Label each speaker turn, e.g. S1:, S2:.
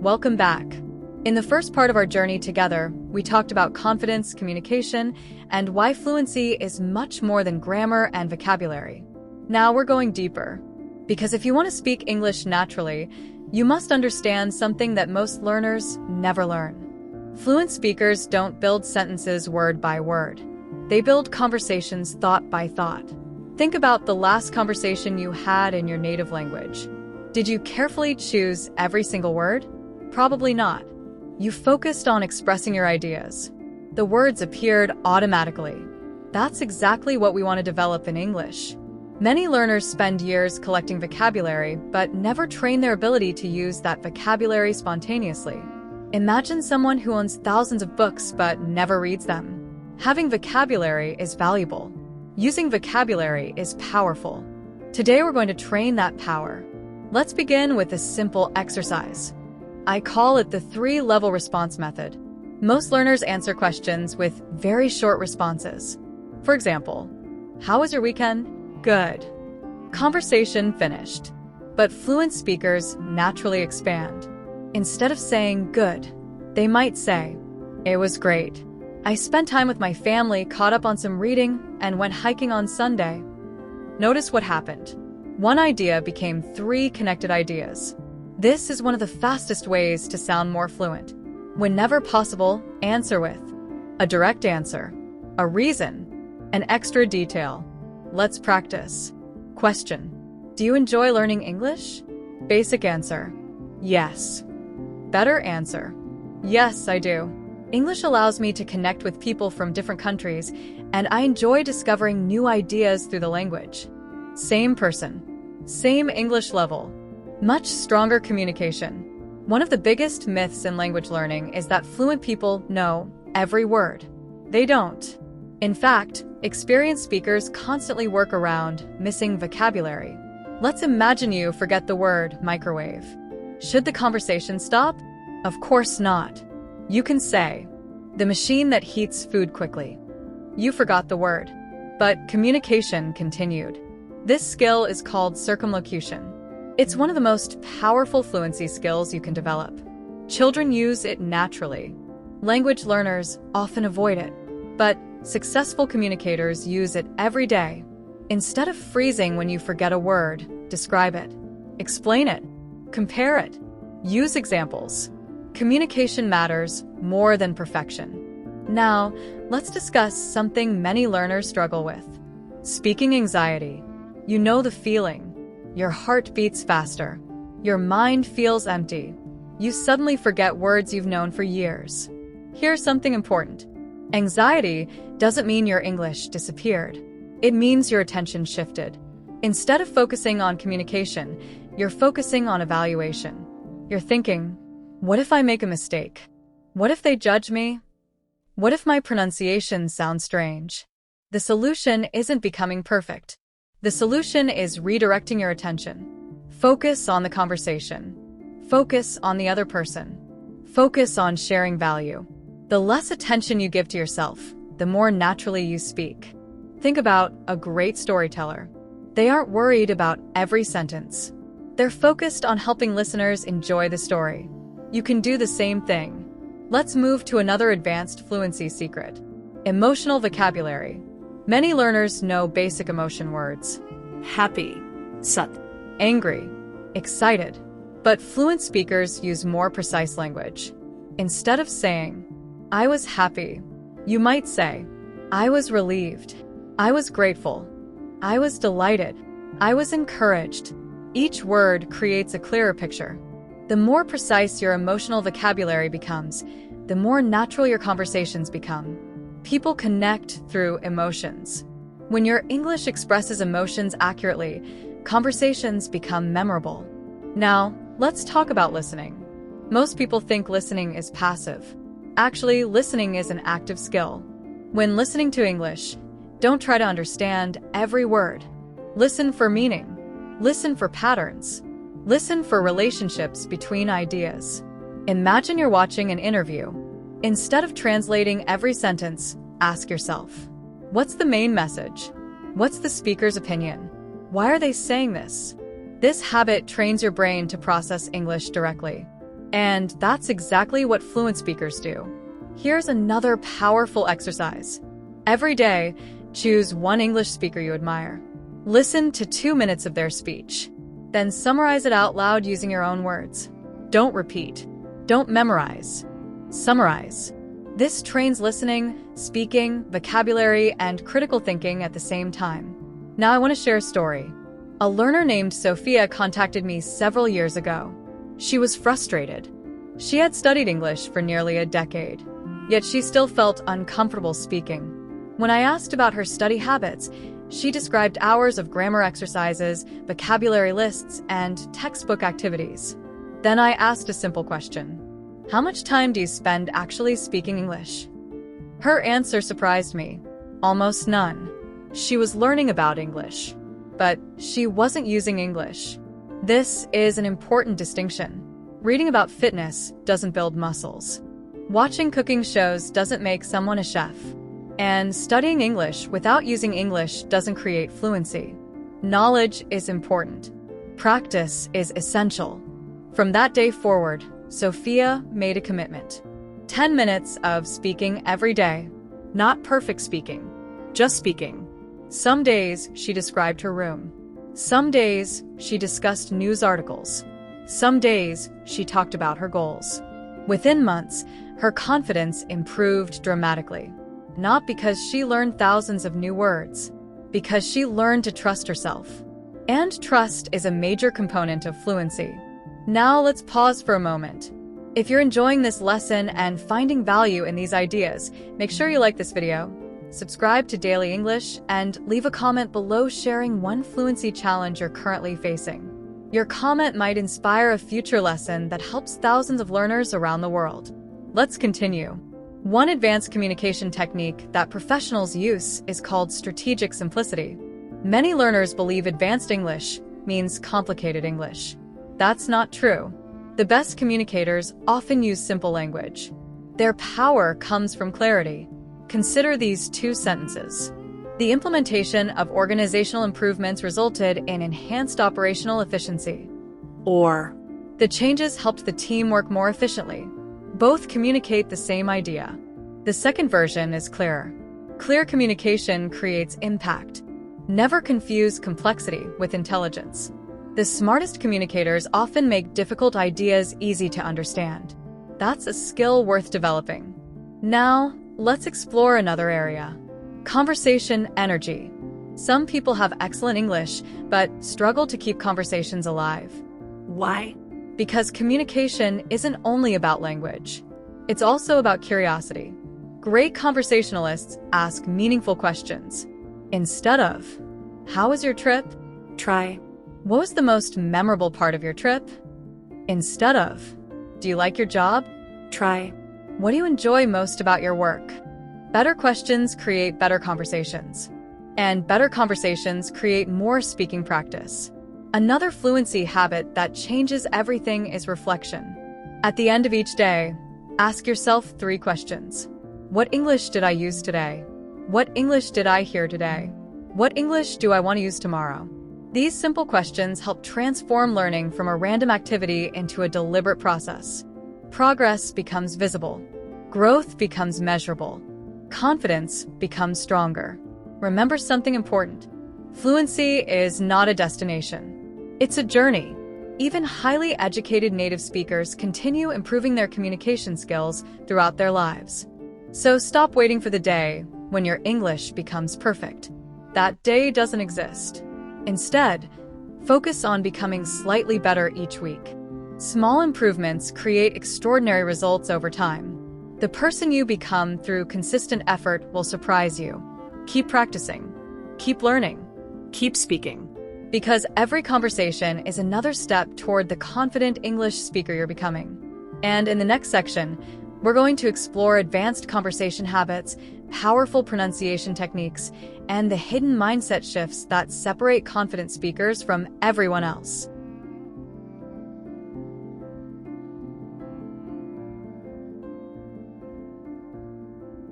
S1: welcome back. In the first part of our journey together, we talked about confidence, communication, and why fluency is much more than grammar and vocabulary. Now we're going deeper. Because if you want to speak English naturally, you must understand something that most learners never learn. Fluent speakers don't build sentences word by word. They build conversations thought by thought. Think about the last conversation you had in your native language. Did you carefully choose every single word? Probably not. You focused on expressing your ideas. The words appeared automatically. That's exactly what we want to develop in English. Many learners spend years collecting vocabulary, but never train their ability to use that vocabulary spontaneously. Imagine someone who owns thousands of books but never reads them. Having vocabulary is valuable. Using vocabulary is powerful. Today we're going to train that power. Let's begin with a simple exercise. I call it the 3-level response method. Most learners answer questions with very short responses. For example, how was your weekend? Good. Conversation finished. But fluent speakers naturally expand. Instead of saying good, they might say, it was great. I spent time with my family, caught up on some reading, and went hiking on Sunday. Notice what happened. One idea became 3 connected ideas. This is one of the fastest ways to sound more fluent. Whenever possible, answer with a direct answer, a reason, an extra detail. Let's practice. Question: do you enjoy learning English? Basic answer: yes. Better answer: yes, I do. English allows me to connect with people from different countries, and I enjoy discovering new ideas through the language. Same person, same English level, much stronger communication. One of the biggest myths in language learning is that fluent people know every word. They don't. In fact, experienced speakers constantly work around missing vocabulary. Let's imagine you forget the word microwave. Should the conversation stop? Of course not. You can say, the machine that heats food quickly. You forgot the word, but communication continued. This skill is called circumlocution. It's one of the most powerful fluency skills you can develop. Children use it naturally. Language learners often avoid it, but successful communicators use it every day. Instead of freezing when you forget a word, describe it. Explain it. Compare it. Use examples. Communication matters more than perfection. Now, let's discuss something many learners struggle with. Speaking anxiety. You know the feeling. Your heart beats faster. Your mind feels empty. You suddenly forget words you've known for years. Here's something important. Anxiety doesn't mean your English disappeared. It means your attention shifted. Instead of focusing on communication, you're focusing on evaluation. You're thinking, what if I make a mistake? What if they judge me? What if my pronunciation sounds strange? The solution isn't becoming perfect. The solution is redirecting your attention. Focus on the conversation. Focus on the other person. Focus on sharing value. The less attention you give to yourself, the more naturally you speak. Think about a great storyteller. They aren't worried about every sentence. They're focused on helping listeners enjoy the story. You can do the same thing. Let's move to another advanced fluency secret. Emotional vocabulary. Many learners know basic emotion words. Happy, sad, angry, excited. But fluent speakers use more precise language. Instead of saying, I was happy, you might say, I was relieved, I was grateful, I was delighted, I was encouraged. Each word creates a clearer picture. The more precise your emotional vocabulary becomes, the more natural your conversations become. People connect through emotions. When your English expresses emotions accurately, conversations become memorable. Now, let's talk about listening. Most people think listening is passive. Actually, listening is an active skill. When listening to English, don't try to understand every word. Listen for meaning. Listen for patterns. Listen for relationships between ideas. Imagine you're watching an interview. Instead of translating every sentence, ask yourself, what's the main message? What's the speaker's opinion? Why are they saying this? This habit trains your brain to process English directly. And that's exactly what fluent speakers do. Here's another powerful exercise. Every day, choose one English speaker you admire. Listen to 2 minutes of their speech. Then summarize it out loud using your own words. Don't repeat. Don't memorize. Summarize. This trains listening, speaking, vocabulary, and critical thinking at the same time. Now I want to share a story. A learner named Sophia contacted me several years ago. She was frustrated. She had studied English for nearly a decade, yet she still felt uncomfortable speaking. When I asked about her study habits, she described hours of grammar exercises, vocabulary lists, and textbook activities. Then I asked a simple question. How much time do you spend actually speaking English? Her answer surprised me. Almost none. She was learning about English, but she wasn't using English. This is an important distinction. Reading about fitness doesn't build muscles. Watching cooking shows doesn't make someone a chef. And studying English without using English doesn't create fluency. Knowledge is important. Practice is essential. From that day forward, Sophia made a commitment. 10 minutes of speaking every day. Not perfect speaking, just speaking. Some days she described her room. Some days she discussed news articles. Some days she talked about her goals. Within months, her confidence improved dramatically. Not because she learned thousands of new words, because she learned to trust herself. And trust is a major component of fluency. Now let's pause for a moment. If you're enjoying this lesson and finding value in these ideas, make sure you like this video, subscribe to Daily English, and leave a comment below sharing one fluency challenge you're currently facing. Your comment might inspire a future lesson that helps thousands of learners around the world. Let's continue. One advanced communication technique that professionals use is called strategic simplicity. Many learners believe advanced English means complicated English. That's not true. The best communicators often use simple language. Their power comes from clarity. Consider these 2 sentences. The implementation of organizational improvements resulted in enhanced operational efficiency. Or, the changes helped the team work more efficiently. Both communicate the same idea. The second version is clearer. Clear communication creates impact. Never confuse complexity with intelligence. The smartest communicators often make difficult ideas easy to understand. That's a skill worth developing. Now, let's explore another area. Conversation energy. Some people have excellent English, but struggle to keep conversations alive. Why? Because communication isn't only about language. It's also about curiosity. Great conversationalists ask meaningful questions. Instead of, how was your trip? Try, what was the most memorable part of your trip? Instead of, do you like your job? Try, what do you enjoy most about your work? Better questions create better conversations. And better conversations create more speaking practice. Another fluency habit that changes everything is reflection. At the end of each day, ask yourself 3 questions. What English did I use today? What English did I hear today? What English do I want to use tomorrow? These simple questions help transform learning from a random activity into a deliberate process. Progress becomes visible. Growth becomes measurable. Confidence becomes stronger. Remember something important. Fluency is not a destination. It's a journey. Even highly educated native speakers continue improving their communication skills throughout their lives. So stop waiting for the day when your English becomes perfect. That day doesn't exist. Instead, focus on becoming slightly better each week. Small improvements create extraordinary results over time. The person you become through consistent effort will surprise you. Keep practicing. Keep learning. Keep speaking. Because every conversation is another step toward the confident English speaker you're becoming. And in the next section, we're going to explore advanced conversation habits, powerful pronunciation techniques, and the hidden mindset shifts that separate confident speakers from everyone else.